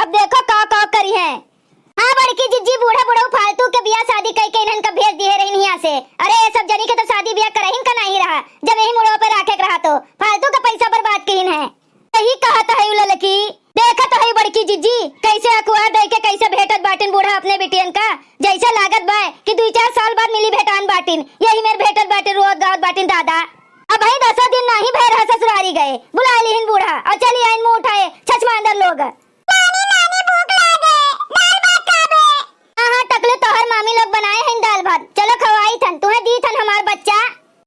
अब देखो का करी है। हाँ बड़की जिज्जी बूढ़ा बूढ़ा फालतू के बियाह शादी कई के इन्हन का भेज दिए रही यहाँ से। अरे ये सब जनी के तो शादी बियाह करहिन का नहीं रहा, जब यही मुड़ो पे रखे रहा तो फालतू का पैसा बर्बाद कीन है। यही कहा था लड़की, देखा तो है बड़की जिज्जी कैसे अखबार दे के कैसे भेटत बाटिन बूढ़ा अपने बेटियन का, जैसा लागत बा कि 2-4 साल बाद मिली भेटान बाटिन, यही मेरे भेटत बाटिन रोज गावत बाटिन दादा। अब भाई 10 दिन नहीं भय रहा ससुरारी गए, बुला लिहिन बूढ़ा और चली आइन मुंह उठाए छछमा अंदर लोग। टकले तोहर मामी लोग बनाए हैं दाल भात, चलो खवाई थन तुम्हें दी थन हमार बच्चा।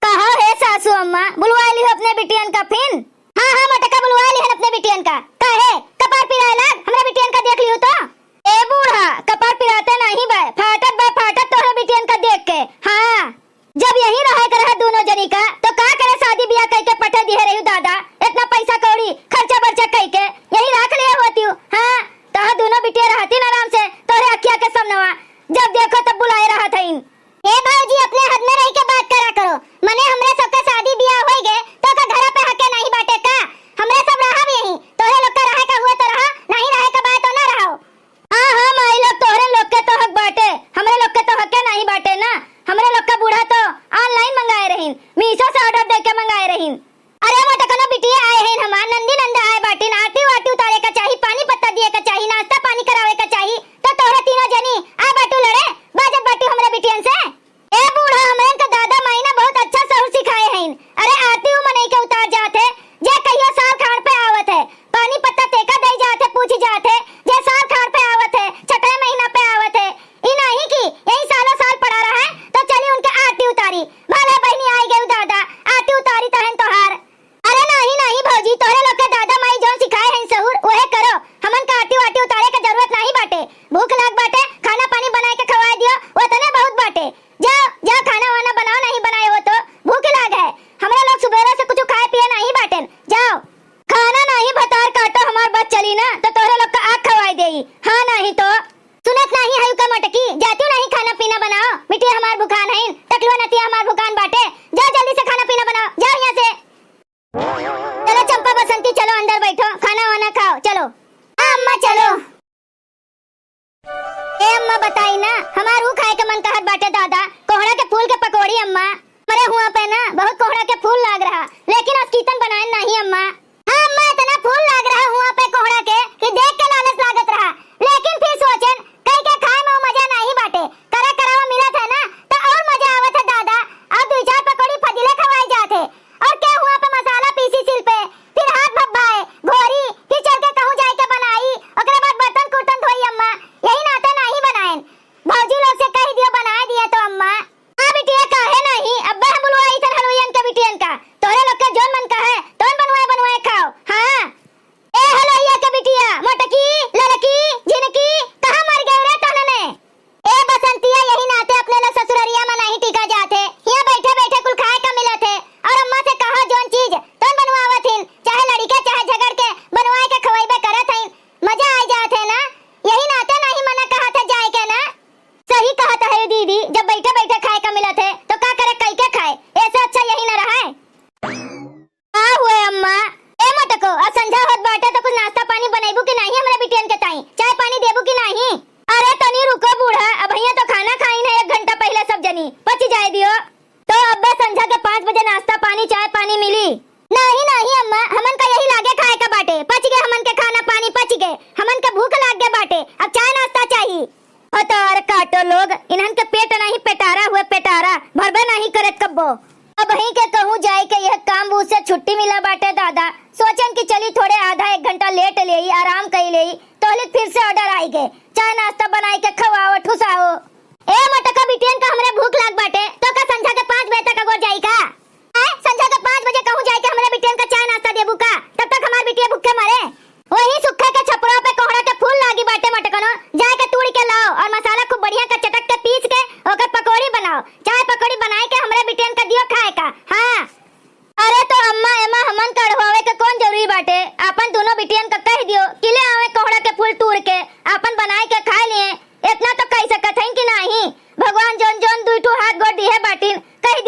कहा है सासू अम्मा बुलवा ली हो अपने बिटियन का फिन। हाँ मटका बुलवा ली हन अपने बिटियन का। कहे कपार पिराए लाग हमरा बिटियन का देख लियो तो। ए बूढ़ा कपार पिराते नहीं बे, फाटत तोहरा बिटियन का देख के। हाँ जब यही रहा कर दोनों जनी का तो का करे शादी ब्याह कह के पटा दिए रही दादा, इतना पैसा कौड़ी खर्चा बर्चा कह के यही रख लिया होती हूँ। हाँ तहा दोनों बिटिया रहती आराम से तोहरे अखिया के सामने, जब देखो तब बुलाए रहा था इन। ए भाऊजी अपने हद में रह के बात करा करो, मने हमरे सबका शादी ब्याह हो गए तो का घर पे हके नहीं बाटे का, हमरे सब रहा यही, तोहरे लोग का रहे का हुए तो रहा, नहीं रहे का बात तो ना रहो। हां माई लोग तोहरे लोग के तो हक बाटे, हमरे लोग के तो हके नहीं बाटे ना। हमरे लोग का बूढ़ा तो ऑनलाइन मंगाए रहीन, मीशो से ऑर्डर दे के मंगाए रहीन। अरे मोटा कनो बिटिया आए हैं हमार नंदी नंदा आए बाटिन, आटी वाटी उतारे का चाहिए, पानी पत्ता दिए का चाहिए, नाश्ता पानी करावे का चाहिए, तो तोहरे तीनों जनी आ बाटू लड़े बाजत बाटू हमरे बिटियन से। ए बूढ़ा हमरे का दादा माई ना बहुत अच्छा सहूर सिखाए हैं। अरे आती हूं मनई के उतार जाते जे कहियो साल खाड़ पे आवत है, पानी पत्ता तेका दे जाते पूछ जाते जे साल खाड़ पे आवत है, छठे महीना पे आवत है, ई नहीं की यही सालों साल पड़ा रहा है तो चली उनके आरती उतारी, भले बहनी आई गई दादा आरती उतारी तहन तोहार। अरे नहीं भौजी तोहरे लोग के दादा माई जो सिखाए हैं सहूर वहे करो, हमन का आरती वाटी उतारे का जरूरत नहीं बाटे। भूख लाग बाटे खाना पानी बनाए के खवा दियो उतने बहुत बाटे, जाओ खाना वाना बनाओ, नहीं बनाए हो तो भूख लाग है। हमरा लोग सुबह से कुछ खाए पिए नहीं बाटे, जाओ खाना नहीं भतार काटो हमार बच चली ना तो तोहरे लोग का आग खवाई देई। हाँ नहीं तो सुनत नहीं है का मटकी, जाती नहीं खाना पीना बनाओ, मिट्टी हमार भुखान है, टकलुआ नतिया हमार भुखान बाटे, जाओ जल्दी से खाना पीना बनाओ, जाओ यहाँ से। चलो चंपा बसंती चलो अंदर बैठो खाना वाना खाओ चलो। अम्मा चलो। ए अम्मा बताई ना हमार ऊ खाए के मन कहत बाटे दादा, कोहड़ा के फूल के पकौड़ी अम्मा, मरे हुआ पे ना बहुत कोहड़ा के फूल लाग रहा, लेकिन आज कीतन बनाए नहीं अम्मा। हाँ अम्मा इतना फूल लाग रहा हुआ पे कोहड़ा के कि देख के लालच लागत रहा, लेकिन फिर सोचन कई के खाए में मजा नहीं बाटे, करा करावा मिला था ना तो और मजा आवत है दादा। अब 2-4 पकौड़ी फजीले खवाई जाते और क्या हुआ पे मसाला पीसी सिल पे, फिर हाथ भब्बाए घोरी, फिर चल के कहूं जाए के बनाई, ओकरे बाद बर्तन कुर्तन धोई अम्मा, यही नाते नहीं बनाएन। भौजी लोग से कह दियो बना दिया तो अम्मा। हां बिटिया काहे नहीं, अब्बा हम बुलवाई थन हलवाईन का बिटियन का, तोरे लोग का जोन मन का है तोन बनवाए खाओ। हां ए हलवाईया के बिटिया मोटकी लड़की जिनकी कहां मर गए रे तनने। ए बसंतिया यही नाते अपने लोग ससुररिया में नहीं टिका जाते, यहां बैठे बैठे कुल खाए का मिलत है, और अम्मा से कहो जोन चीज तोन बनवावत हिन, चाहे लड़के चाहे झगड़ के बनवाए के खवाइबे करत हइन, मजा आ जात है ना, यही नाते नहीं मना कहा था जाए के ना। सही कहा था है दीदी, जब बैठे बैठे खाए का मिलत है तो का करे कई के खाए, ऐसा अच्छा यही ना रहा है। आ हुए अम्मा ए मटको आज संझा होत बाटे तो कुछ नाश्ता पानी बनाइबू कि नहीं हमरे बिटियन के ताई, चाय पानी देबू कि नहीं। अरे तनी रुको बूढ़ा, अब भैया तो खाना खाई है 1 घंटा पहले सब जनी पच जाए दियो, तो अब्बे संझा के 5 बजे नाश्ता पानी चाय पानी मिली। नहीं अम्मा हमन का यही लागे खाए का बाटे, पच गए हमन के खाना पानी पच गए, हमन के भूख लाग गए बाटे, अब चाय नाश्ता चाहिए। अतार काटो लोग इन्हन के पेट नहीं पेटारा हुए पेटारा भरबे नहीं करत कब्बो। अब ही के कहूं जाए के यह काम बूझ से छुट्टी मिला बाटे दादा, सोचन कि चली थोड़े आधा 1 घंटा लेट लेई आराम कई लेई, तोहले फिर से ऑर्डर आई गए, चाय नाश्ता बनाई के खवाओ ठुसाओ। ए मटका बिटियन का हमरे भूख लाग बाटे तो का संझा के 5 बजे तक अगोर जाई का, संझा के 5 बजे कहूं जाए के हमरे बिटियन का चाय नाश्ता देबू का, तब तक हमार बिटिया भूखे मरे। वही सुखे के छपरा पे कोहड़ा के फूल लागी बाटे मटकनो, जाए के तोड़ के लाओ और मसाला खूब बढ़िया का चटक के पीस के ओकर पकौड़ी बनाओ, चाय पकौड़ी बनाए के हमरे बिटियन का दियो खाए का। हां अरे तो अम्मा एमा हमन कड़वावे के कौन जरूरी बाटे, अपन दोनों बिटियन का कह दियो कि ले आवे कोहड़ा के फूल तोड़ के अपन बनाए के खा लिए, इतना तो कह सकत है कि नहीं। भगवान जोन जोन दुई ठो हाथ गोड़ दिए बाटिन कह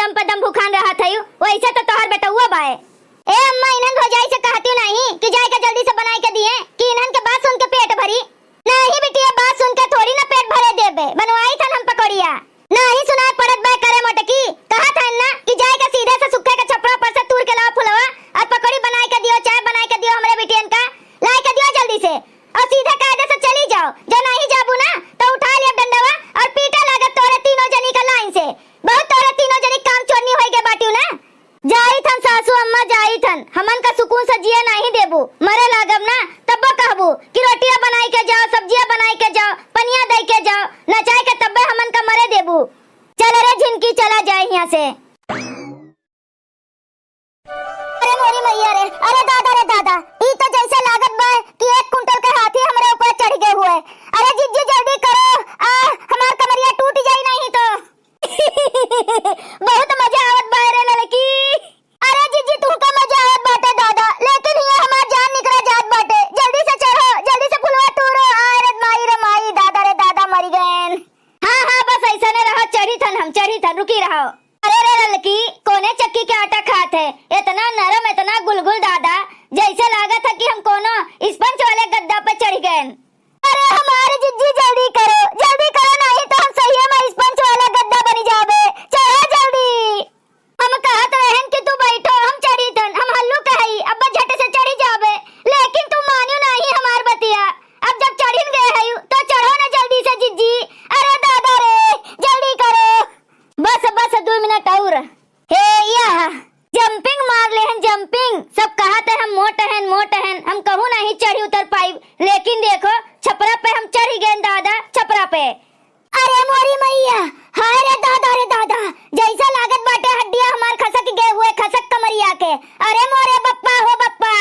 दम पे दम भूखान रहा था वैसे तो तोहर बेटा हुआ बाए। ए अम्मा इन्हन भौजाई से कहती नहीं कि जाए के जल्दी से बनाई के दिए कि इन्हन के बात सुन के पेट भरी। नहीं बेटी ये बात सुन के थोड़ी ना पेट भरे देबे, बनवाई था हम पकौड़िया नहीं सुनाए पड़त बे करे मोटकी। कहा था ना कि जाए के सीधे से सुखे के छपरा पर से तूर के लाओ फुलवा और पकौड़ी बनाई के दियो, चाय बनाई के दियो हमरे बेटियन का लाई के दियो जल्दी से और सीधे कायदे से चली जाओ। जो नहीं जाबू ना तो उठा लिया डंडवा और पीटा लागत तोरे तीनों जनी का लाइन से। बहुत तोरे तीनों जनी काम चोरनी होई के बाटियो ना। जाई थन सासू अम्मा जाई थन, हमन का सुकून से जिया नहीं देबू। मरे लागब ना तब कहबू कि रोटियां बनाई के जाओ, सब्जियां बनाई के जाओ, पनिया दे के जाओ, नचाई के तब्बे हमन का मरे देबू। चल रे झिनकी चला जाए यहाँ से। अरे मोरी मैया रे, अरे दादा ई तो जैसे लागत बा कि 1 कुंटल के हाथी हमरे ऊपर चढ़ गए हुए। अरे जिज्जी जल्दी करो, हमार कमरिया टूट जाई नहीं तो। बहुत मजा आवत बा रे लड़की। अरे जिज्जी तुमका मजा आवत बाटे दादा, लेकिन ये हमार जान निकला जात बाटे। जल्दी से चढ़ो, जल्दी से फुलवा तोड़ो। अरे माई रे माई, दादा रे दादा मरी गए। हाँ बस ऐसा ने रहो, चढ़ी थन रुकी रहो। अरे रे लड़की कोने चक्की के आटा खात है, इतना नरम इतना गुलगुल दादा, जैसे लागत है कि हम कोनो स्पंज वाले गद्दा पे चढ़ गए। अरे हमारे जिज्जी जल्दी करो नहीं तो हम सही में स्पंज वाला गद्दा बनी जाबे। चढ़ो जल्दी। हम कहत रहन कि तू बैठो, हम चढ़ी थन, हम हल्लू कहई अब झट से चढ़ी जाबे, लेकिन तू मानियो नहीं हमार बतिया। अब जब चढ़िन गए है तो चढ़ो ना जल्दी से जिज्जी। अरे दादा रे जल्दी करो। बस 2 मिनट और। हे या जंपिंग मार ले हैं जंपिंग। सब कहते हैं मोट हैं, हम कहूँ नहीं चढ़ी उतर पाई, लेकिन देखो छपरा पे हम चढ़ी गए दादा, छपरा पे। अरे मोरी मैया, हाय रे दादा जैसा लागत बाटे हड्डियां हमार खसक गए हुए, खसक कमरिया के। अरे मोरे बप्पा हो बप्पा,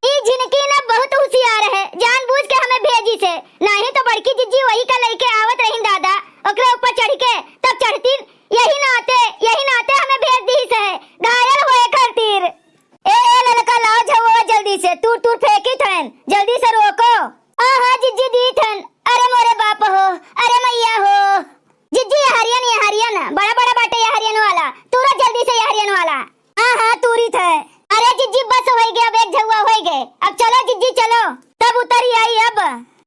ई झिनकी ना बहुत होशियार है, जानबूझ के हमें भेजी से, नहीं तो बड़की जिज्जी वही का लेके आवत रही दादा, ओकरे ऊपर चढ़ के तब चढ़ती। यही नाते हमें भेज दी से घायल हुए खातिर। ए ललका लाओ झवो जल्दी से, तूर फेंकी थन, जल्दी से रोको। हाँ जिज्जी दी थन। अरे मोरे बाप हो, अरे मैया हो। जिज्जी ये हरियन बड़ा बाटे ये हरियन वाला, तूरा जल्दी से ये हरियन वाला। हाँ तूरी थे। अरे जिज्जी बस हो गया, अब एक झुआ हो गए, अब चलो जिज्जी चलो। तब उतरी आई अब।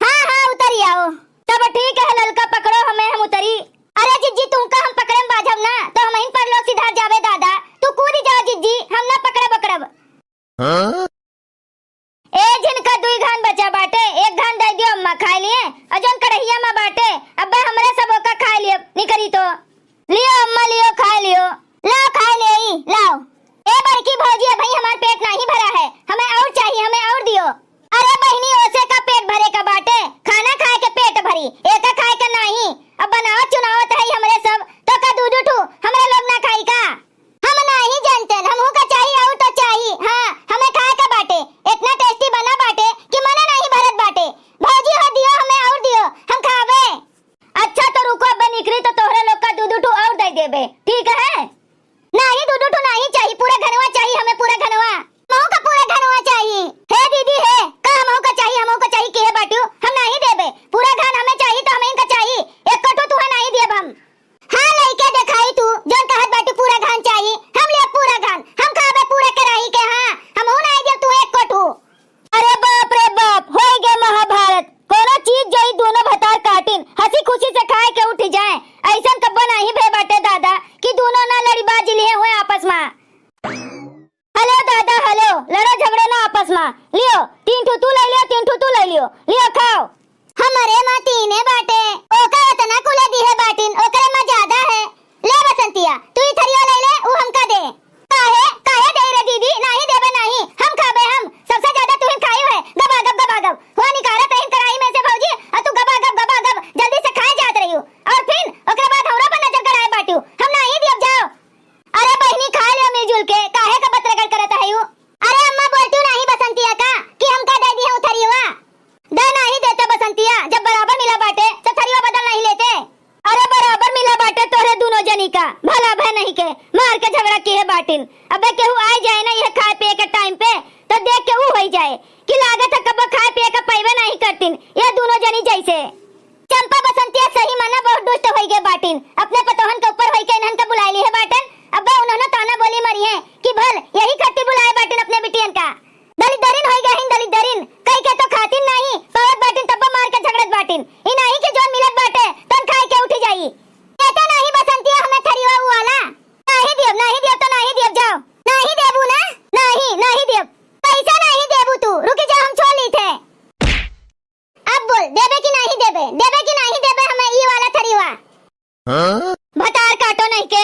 हाँ उतरी आओ तब ठीक है, ललका पकड़ो हमें, हम उतरी। अरे जिज्जी तुमका हम पकड़े बाजब ना तो हम इन पर लोग सीधा जावे दादा, तू कूद जाओ जिज्जी, हम ना पकड़ब। ए जिनका 2 घान बचा बाटे, 1 घान दे दियो अम्मा खा लिए, और जोन कढ़ैया में बाटे अब्बे हमरे सब ओका खा लियो, निकरी तो लियो अम्मा लियो, खा लियो, लाओ खा ले लाओ। ए बड़की भौजी भाई हमार पेट नहीं भरा है, हमें और चाहिए, हमें और दियो। अरे बहनी ओसे का पेट भरे का बाटे, खाना खाए के पेट भरी, एका खाए के नहीं। अब बनाओ चुनावत है हमरे सब तो का दूध उठू हमरे लोग ना खाई का। हम नहीं जानते, हमहू का चाहिए और तो चाहिए। हाँ हमें खाए का बाटे, इतना टेस्टी बना बाटे कि मना नहीं भरत बाटे। भौजी हो दियो हमें और दियो, हम खावे। अच्छा तो रुको, अब निकली तो तोहरे लोग का दूध उठू और दे देबे, ठीक है? नहीं दूध उठू नहीं चाहिए, पूरा घनवा चाहिए हमें, पूरा घनवा, महू का पूरा घनवा चाहिए। हे दीदी है का महू का चाहिए के है बाटियो, हम नहीं देबे, पूरा घन हमें चाहिए तो हमें इनका चाहिए, एक कटो तू नहीं देब हम। हाँ लइके दिखाई तू जोन कहत बाटी पूरा घन चाहिए, हम ले पूरा घन, हम खाबे पूरा कराही के। हाँ हमहू नहीं दे, तू एक कटू। अरे बाप रे बाप, हो गए महाभारत, कोनो चीज जई दोनों भतार काटिन हंसी खुशी से खाए के उठ जाए, ऐसा कब्बो नहीं भे बाटे दादा कि दोनों ना लड़ी बाजी लिए हुए आपस में। हेलो दादा हेलो, लड़ो झगड़े ना आपस में, लियो 3 ठू तू ले लियो, 3 ठू तू ले लियो, लियो खाओ। हमारे मां 3 बाटे, ओका इतना कुले दी है बाटिन, ओकरे मां ज्यादा है। ले बसंतिया तू ही थरिया ले ले, ऊ हमका दे। काहे दे रे दीदी, नहीं देबे नहीं, हम खाबे, हम सबसे ज्यादा तू ही खाई है। गबागब हो निकाला तहिन कढ़ाई में से भौजी, और तू गबागब जल्दी से खाए जात रही हो, और फिर ओकरे बाद हमरा पर नजर कराए बाटियो, हम नहीं दियब जाओ। अरे बहनी खा लियो मिलजुल के, काहे का बतरगड़ करत है यू? अरे अम्मा बोलती नहीं बसंतिया का कि हमका दे दी है उथरिया, दे नहीं देते बसंतिया, जब बराबर मिला बाटे तो थरिया बदल नहीं लेते। अरे बराबर मिला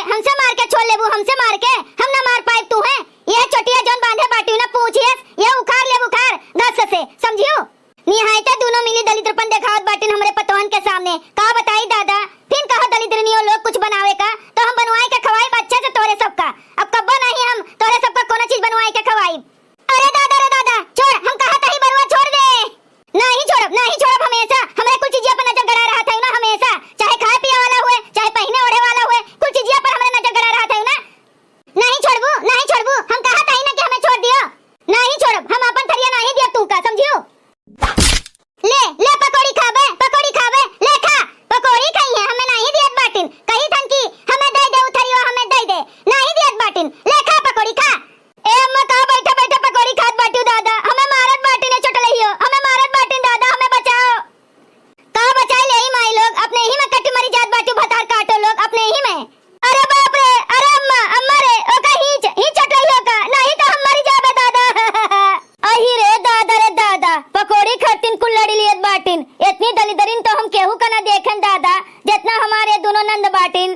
हमसे मार के छोड़ लेबू, हमसे मार के हम ना मार पाए तू है। ये चोटिया जोन बांधे बाटी ना पूछिए, ये उखाड़ ले बुखार दस से समझियो। निहायता दोनों मिली दलितरपन देखावत बाटिन हमरे पतवान के सामने। का बताई दादा, फिर कहा दलितरनियो लोग कुछ बनावे का तो हम बनवाए के खवाई बच्चे से तोरे सबका। अब कब्बो नहीं हम तोरे सबका कोनो चीज बनवाए के खवाई। अरे दादा छोड़, हम कहा था ही बरुआ छोड़ दे। नहीं छोड़ब हमेशा हमरे कुछ चीज़ पर नजर गड़ा रहा था ना, हमेशा चाहे खाए पिए वाला हुए चाहे पहने ओढ़े वाला हुए, कुछ चीज़ पर हमरे नजर गड़ा रहा था ना। नहीं छोड़बू, हम कहा था ही ना कि हमें छोड़ दियो। नहीं छोड़ब, हम अपन थरिया नहीं दिया तू का समझियो। ले पकोड़ी खाबे, ले खा पकोड़ी खाई है, हमें नहीं दियत बाटिन। कही थन की हमें दे दे उथरियो, हमें दे दे, नहीं दियत बाटिन। ले खा पकोड़ी खा। ए अम्मा का बैठा पकोड़ी खात बाटू दादा, हमें मारत बाटिन है चटलइयो, हमें मारत बाटिन दादा, हमें बचाओ। का बचाई ले ही माई लोग, अपने ही में कटी मरी जात बाटू, भतार काटो लोग अपने ही में। अरे बाप रे, अरे अम्मा रे, ओ का ही चटलइयो का, नहीं तो हम मरी जाबे दादा। अही रे दादा, पकोड़ी खातिन कुल लड़ी लियत बाटिन। इतनी दलिदरिन तो हम केहू का ना देखन दादा जितना हमारे दोनों नंद बाटिन।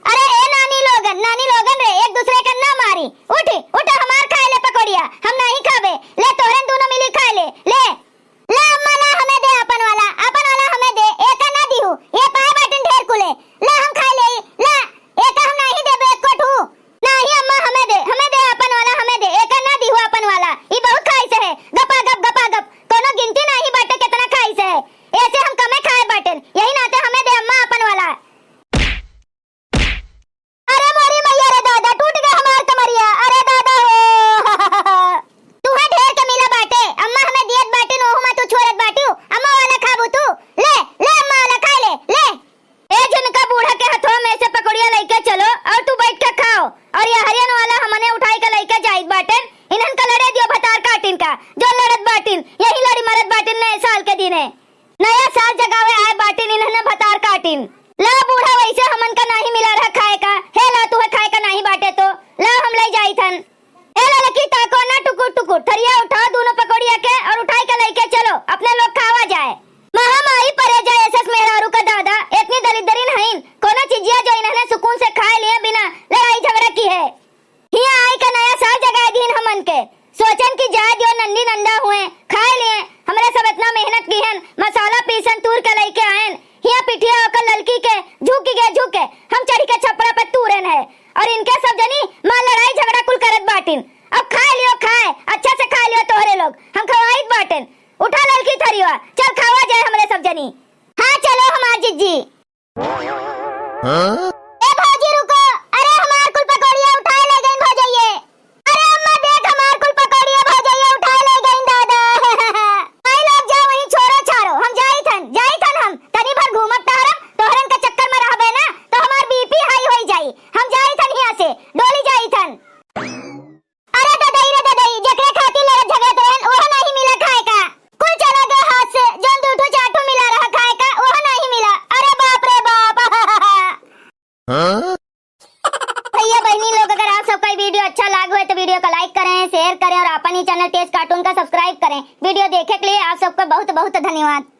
अरे ए नानी लोगन रे, एक दूसरे का ना मारी। उठ हमार खाए ले पकोड़िया, हम नहीं खाबे। ले तोरन दोनों मिली खाए ले अम्मा ला हमें दे, अपन वाला हमें दे। एका ना दिहु, ये पाए बाटिन ढेर कुले। ला हम खाए ले, ला एका हम नहीं देबे एक कोठू। नहीं अम्मा हमें दे अपन वाला, हमें दे। एका ना दिहु अपन वाला, ई बहुत खाई से है। गपा गप कोनो गिनती नहीं बाटे कितना खाई से है। ऐसे हम कमे खाए बाटन, यही नाते हमें दे अम्मा अपन वाला। अरे मोरी मैया रे दादा, टूट गया हमार कमरिया। अरे दादा हो तू है ढेर के मिला बाटे, अम्मा हमें दियत बाटे, ओहु मा तू छोड़त बाटू। अम्मा वाला खाबू तू, ले अम्मा वाला खा ले। ए जिनका बूढ़ा के हाथों में से पकड़िया लेके चलो और तू बैठ के खाओ। और ये हरियन वाला हमने उठाई के लेके जाइत बाटन, इन्हन का लड़े दियो भतार काटिन का, जो लड़त बाटिन यही लड़ी मरत बाटिन। नए साल के दिन है, नया साल जगावे आए बाटिन, इन्हने भतार काटिन। ला बूढ़ा वैसे हमन का नहीं मिला रहा खाए का, हे ला तू है खाए का नहीं बाटे तो ला हम ले जाई थन। ए ला लकी ताको ना टुकुर थरिया उठाओ दोनों पकोड़िया के और उठाई के लेके चलो, अपने लोग खावा जाए। महामारी परे जाए एसस मेहरारू का दादा, इतनी दलिदरिन हईन कोनो चीजिया जो इन्होंने सुकून से खाए लिए बिना लड़ाई झगड़ा की है। हिया आई का नया साल जगाए दिन हमन के, सोचन की जाए जो नंदी नंदा हुए खाए लिए। हमरे सब इतना मेहनत की हन, मसाला पीसन तूर के लेके आएन। हिया पिठिया होकर ललकी के झुक के हम चढ़ी के छपरा पे तूरन है। और इनके सब जनी मां लड़ाई झगड़ा कुल करत बाटिन। अब खाए लियो, अच्छा से खा लियो तोहरे लोग, हम खवाइत बाटिन। उठा ललकी थरिया, चल खावा जाए हमरे सब जनी। हाँ चलो हमार जिज्जी। ए भौजी रुको, अरे हमार कुल पकोड़िया उठाए ले गईन भौजइये। अरे अम्मा देख हमार कुल पकोड़िया भौजइये उठाए ले गईन दादा। आई लोग जाओ वहीं छोरो छारो, हम जाई थन हम तनी भर घूमत तारम, तोहरन के चक्कर में रहबे ना तो हमार बीपी हाई होई जाई। हम जाई थन हिया से डोली जाई थन। अरे ददई जकरे खातिर लड़त झगड़त रहन ओह नहीं मिला खाए का, कुल चला गए हाथ से। जोन दूठो चाटो मिला रहा खाए का ओह नहीं मिला। अरे बाप रे बाप। भैया बहनी लोग, अगर आप सबका वीडियो अच्छा लगा हो तो वीडियो को लाइक करें, शेयर करें और अपन ही चैनल तेज कार्टून का सब्सक्राइब करें। वीडियो देखने के लिए आप सबका बहुत बहुत धन्यवाद।